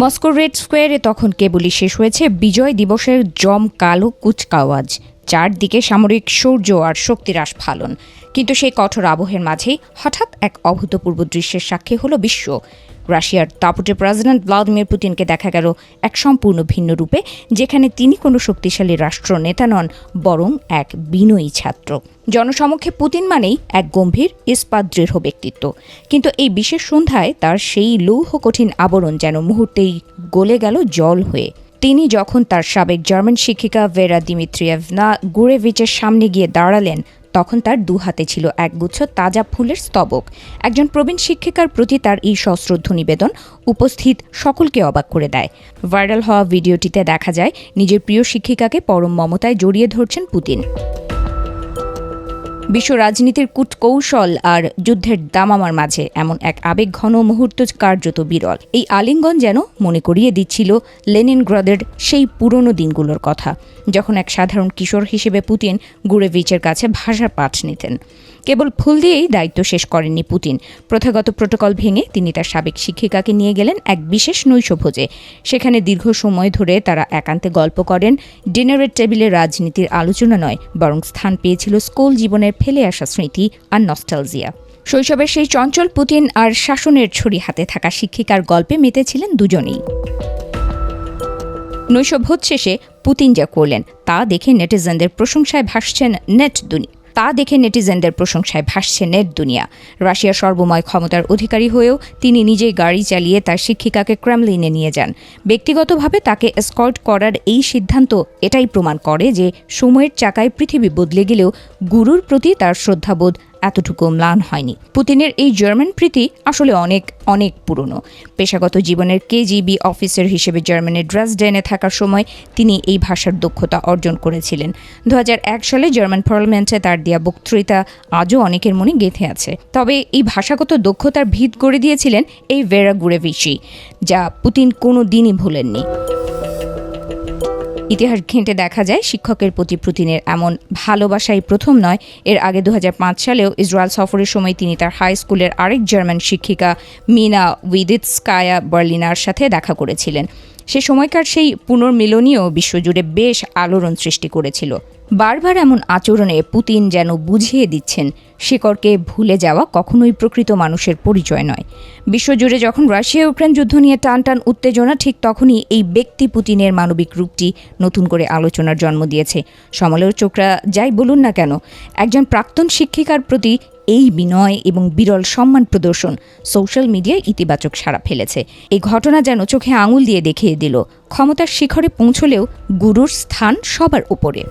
মস্কোর রেড স্কোয়ারে তখন কেবলই শেষ হয়েছে বিজয় দিবসের জমকালো কুচকাওয়াজ, চারদিকে সামরিক শৌর্য আর শক্তির আস্ফালন। কিন্তু সেই কঠোর আবহের মাঝেই হঠাৎ এক অভূতপূর্ব দৃশ্যের সাক্ষী হলো বিশ্ব। রাশিয়ার দাপুটে প্রেসিডেন্ট ভ্লাদিমির পুতিনকে দেখা গেল এক সম্পূর্ণ ভিন্ন রূপে, যেখানে তিনি কোনো শক্তিশালী রাষ্ট্রনেতা নন, বরং এক বিনয়ী ছাত্র। জনসমক্ষে পুতিন মানেই এক গম্ভীর ইস্পাত দৃঢ় ব্যক্তিত্ব, কিন্তু এই বিশেষ সন্ধ্যায় তার সেই লৌহ কঠিন আবরণ যেন মুহূর্তেই গলে গেল জল হয়ে। তিনি যখন তার সাবেক জার্মান শিক্ষিকা ভেরা দিমিত্রিয়েভনা গুরেভিচের সামনে গিয়ে দাঁড়ালেন, তখন তার দু হাতে ছিল একগুচ্ছ তাজা ফুলের স্তবক। একজন প্রবীণ শিক্ষিকার প্রতি তার এই সশ্রদ্ধ নিবেদন উপস্থিত সকলকে অবাক করে দেয়। ভাইরাল হওয়া ভিডিওটিতে দেখা যায় নিজের প্রিয় শিক্ষিকাকে পরম মমতায় জড়িয়ে ধরছেন পুতিন। বিশ্ব রাজনীতির কূটকৌশল আর যুদ্ধের দামামার মাঝে এমন এক আবেগঘন মুহূর্ত কার্যত বিরল। এই আলিঙ্গন যেন মনে করিয়ে দিচ্ছিল লেনিনগ্রাদের সেই পুরনো দিনগুলোর কথা, যখন এক সাধারণ কিশোর হিসেবে পুতিন গুরেভিচের কাছে ভাষার পাঠ নিতেন। কেবল ফুল দিয়েই দায়িত্ব শেষ করেননি পুতিন। প্রথাগত প্রোটোকল ভেঙে তিনি তার সাবেক শিক্ষিকাকে নিয়ে গেলেন এক বিশেষ নৈশভোজে। সেখানে দীর্ঘ সময় ধরে তারা একান্তে গল্প করেন। ডিনারের টেবিলে রাজনীতির আলোচনা নয়, বরং স্থান পেয়েছিল স্কুল জীবনের ফেলে আসা স্মৃতি আর নস্টালজিয়া। শৈশবের সেই চঞ্চল পুতিন আর শাসনের ছড়ি হাতে থাকা শিক্ষিকার গল্পে মেতেছিলেন দুজনেই। নৈশভোজ শেষে পুতিন যা করলেন তা দেখে নেটিজেনদের প্রশংসায় ভাসছেন নেট দুনিয়া। রাশিয়ার সর্বময় ক্ষমতার অধিকারী হয়েও তিনি নিজেই গাড়ি চালিয়ে তার শিক্ষিকাকে ক্রেমলিনে নিয়ে যান। ব্যক্তিগতভাবে তাকে এসকর্ট করার এই সিদ্ধান্ত এটাই প্রমাণ করে যে সময়ের চাকায় পৃথিবী বদলে গেলেও গুরুর প্রতি তার শ্রদ্ধাবোধ এতটুকু ম্লান হয়নি। পুতিনের এই জার্মান প্রীতি আসলে অনেক অনেক পুরনো। পেশাগত জীবনের কেজিবি অফিসার হিসেবে জার্মানির ড্রেসডেনে থাকার সময় তিনি এই ভাষার দক্ষতা অর্জন করেছিলেন। 2001 সালে জার্মান পার্লামেন্টে তার দেয়া বক্তৃতা আজও অনেকের মনে গেঁথে আছে। তবে এই ভাষাগত দক্ষতার ভিত গড়ে দিয়েছিলেন এই ভেরা গুরেভিচই, যা পুতিন কোনো দিনই ভোলেননি। ইতিহাস ঘেঁটে দেখা যায় শিক্ষকের প্রতি পুতিনের এমন ভালোবাসাই প্রথম নয়। এর আগে 2005 সালেও ইসরায়েল সফরের সময় তিনি তার হাই স্কুলের আরেক জার্মান শিক্ষিকা মিনা উইদিৎস্কায়া বার্লিনার সাথে দেখা করেছিলেন। সে সময়কার সেই পুনর্মিলনীয় বিশ্বজুড়ে বেশ আলোড়ন সৃষ্টি করেছিল। বারবার এমন আচরণে পুতিন যেন বুঝিয়ে দিচ্ছেন শিকড়কে ভুলে যাওয়া কখনোই প্রকৃত মানুষের পরিচয় নয়। বিশ্বজুড়ে যখন রাশিয়া ইউক্রেন যুদ্ধ নিয়ে টান টান উত্তেজনা, ঠিক তখনই এই ব্যক্তি পুতিনের মানবিক রূপটি নতুন করে আলোচনার জন্ম দিয়েছে। সমালোচকরা যাই বলুন না কেন, একজন প্রাক্তন শিক্ষিকার প্রতি এই বিনয় এবং বিরল সম্মান প্রদর্শন সোশ্যাল মিডিয়ায় ইতিবাচক সাড়া ফেলেছে। এই ঘটনা যেন চোখে আঙুল দিয়ে দেখিয়ে দিল ক্ষমতার শিখরে পৌঁছলেও গুরুর স্থান সবার উপরে।